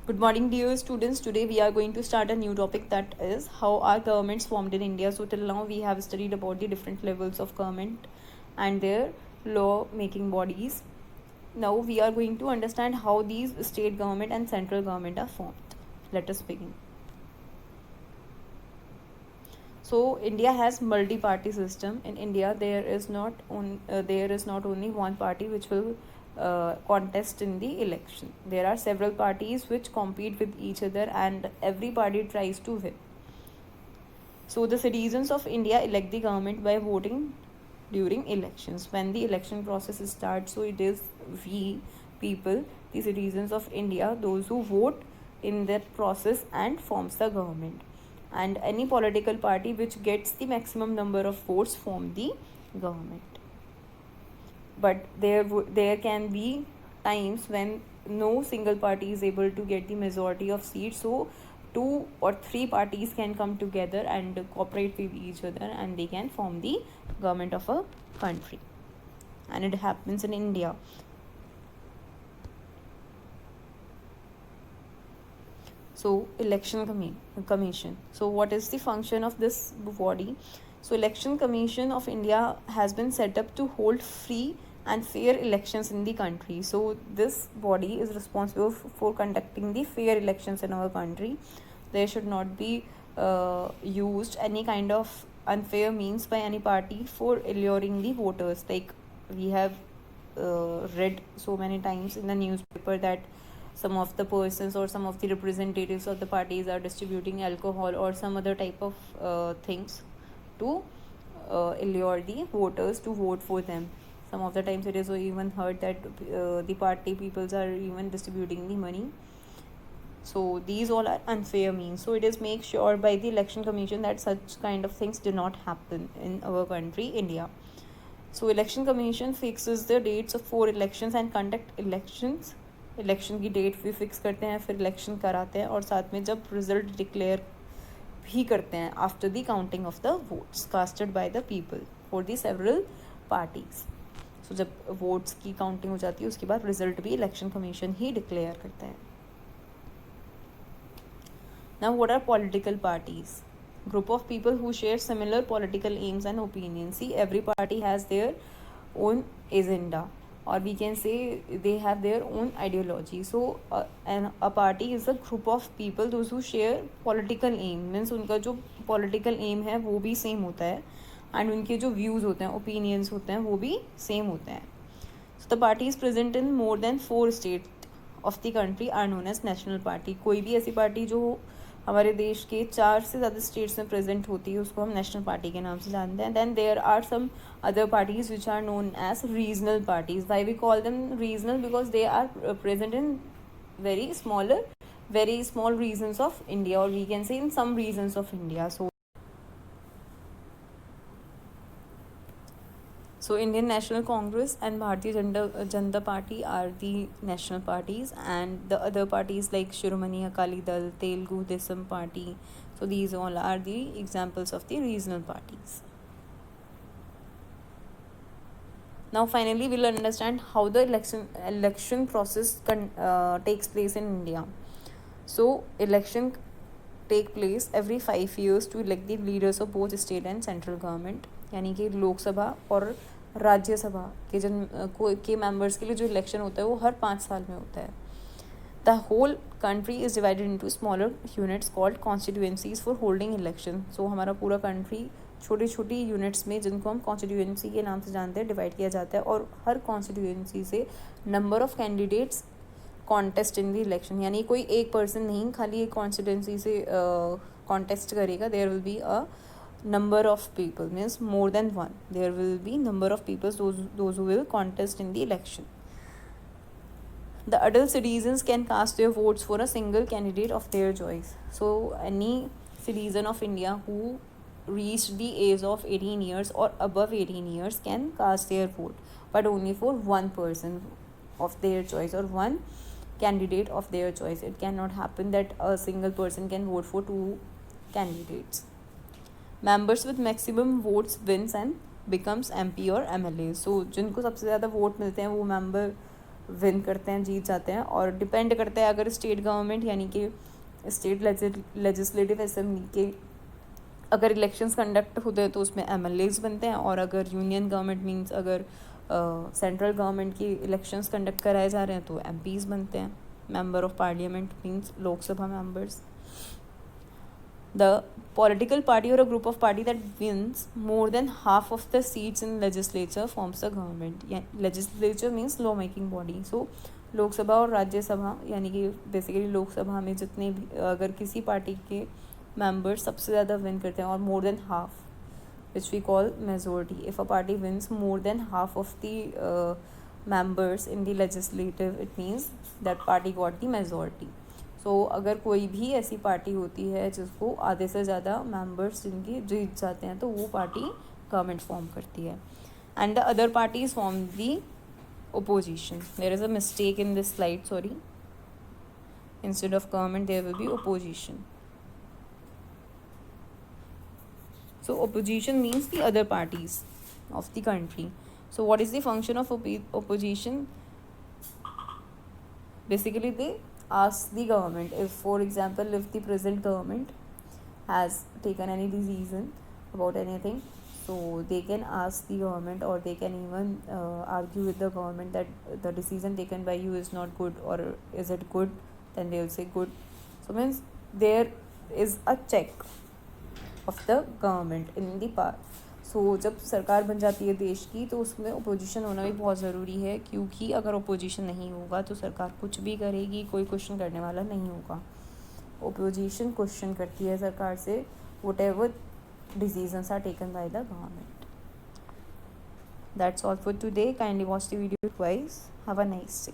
Good morning, dear students. Today we are going to start a new topic, that is how are governments formed in India. So till now we have studied about the different levels of government and their law making bodies. Now we are going to understand how these state government and central government are formed. Let us begin. So India has multi-party system. In India there is not only one party which will contest in the election. There are several parties which compete with each other and every party tries to win. So the citizens of India elect the government by voting during elections. When the election process starts, so it is we people, the citizens of India, those who vote in that process and forms the government. And any political party which gets the maximum number of votes form the government. But there can be times when no single party is able to get the majority of seats, so 2 or 3 parties can come together and cooperate with each other and they can form the government of a country, and it happens in India. So election commission. So what is the function of this body? So Election Commission of India has been set up to hold free and fair elections in the country. So this body is responsible for conducting the fair elections in our country. There should not be used any kind of unfair means by any party for alluring the voters. Like we have read so many times in the newspaper that some of the persons or some of the representatives of the parties are distributing alcohol or some other type of things to allure the voters to vote for them. Some of the times it is even heard that the party peoples are even distributing the money. So these all are unfair means. So it is make sure by the Election Commission that such kind of things do not happen in our country, India. So Election Commission fixes the dates of 4 elections and conduct elections. Election की date भी fix करते हैं, फिर election कराते हैं और साथ में जब रिजल्ट डिक्लेयर भी करते हैं after the counting of the votes casted by the people for the several parties. So जब वोट्स की काउंटिंग हो जाती है उसके बाद रिजल्ट भी इलेक्शन कमीशन ही डिक्लेयर करता है. Now what are political parties? Group of people who share similar political aims and opinions. See, every party has their own agenda, or we can say they have their own ideology. So a party is a group of people those who share political aim, means उनका जो political aim है वो भी same होता है and उनके जो views होते हैं, opinions होते हैं वो भी same होते हैं. So the parties present in more than 4 states of the country are known as national party. कोई भी ऐसी पार्टी जो हमारे देश के 4 से ज़्यादा स्टेट्स में प्रेजेंट होती है उसको हम नेशनल पार्टी के नाम से जानते हैं. Then there are some other parties which are known as regional parties. Why we call them regional? Because they are present in very small regions of India, or we can say in some regions of India. So Indian National Congress and Bharatiya Janata Party are the national parties, and the other parties like Shiromani Akali Dal, Telugu Desam Party. So these all are the examples of the regional parties. Now finally we'll understand how the election process takes place in India. So election take place every 5 years to elect the leaders of both state and central government. यानी कि लोकसभा और राज्यसभा के members के लिए जो election होता है वो हर 5 साल में होता है. The whole country is divided into smaller units called constituencies for holding election. So हमारा पूरा कंट्री छोटी छोटी यूनिट्स में, जिनको हम कॉन्स्टिट्यूएंसी के नाम से जानते हैं, डिवाइड किया जाता है और हर कॉन्स्टिट्यूएंसी से number of candidates contest in the election. यानी कोई एक पर्सन नहीं खाली एक कॉन्स्टिट्यूएंसी से कॉन्टेस्ट करेगा. There will be a number of people, means more than one. There will be number of people those who will contest in the election. The adult citizens can cast their votes for a single candidate of their choice. So any citizen of India who reached the age of 18 years or above 18 years can cast their vote, but only for one person of their choice or one candidate of their choice. It cannot happen that a single person can vote for 2 candidates. Members with maximum votes wins and becomes MP और MLA. So जिनको सबसे ज़्यादा vote मिलते हैं वो member win करते हैं, जीत जाते हैं, और डिपेंड करता है अगर स्टेट गवर्नमेंट यानी कि स्टेट लेजिस्लेटिव असेंबली के अगर इलेक्शंस कंडक्ट होते हैं तो उसमें MLAs बनते हैं, और अगर यूनियन गवर्नमेंट मींस अगर सेंट्रल गवर्नमेंट की इलेक्शंस कंडक्ट कराए जा रहे हैं तो MPs बनते हैं, member of parliament means Lok Sabha members. The political party or a group of party that wins more than half of the seats in legislature forms the government. Legislature means law making body. So Lok Sabha और राज्यसभा यानी कि basically Lok Sabha में जितने भी अगर किसी party के members सबसे ज़्यादा विन करते हैं और more than half, which we call majority. If a party wins more than half of the members in the legislative, it means that party got the majority. So अगर कोई भी ऐसी पार्टी होती है जिसको आधे से ज़्यादा मेंबर्स जिनके जीत जाते हैं तो वो पार्टी गवर्नमेंट फॉर्म करती है. And the other parties form the opposition. There is a mistake in this slide, sorry. Instead of government there will be opposition. So opposition means the other parties of the country. So what is the function of opposition? Basically they ask the government, if for example if the present government has taken any decision about anything, so they can ask the government, or they can even argue with the government that the decision taken by you is not good, or is it good, then they will say good. So means there is a check of the government in the part. सो जब सरकार बन जाती है देश की तो उसमें opposition होना भी बहुत ज़रूरी है, क्योंकि अगर अपोजिशन नहीं होगा तो सरकार कुछ भी करेगी, कोई क्वेश्चन करने वाला नहीं होगा. अपोजिशन क्वेश्चन करती है सरकार से whatever decisions are taken by the government. That's all for today. Kindly watch the video twice. Have a nice day.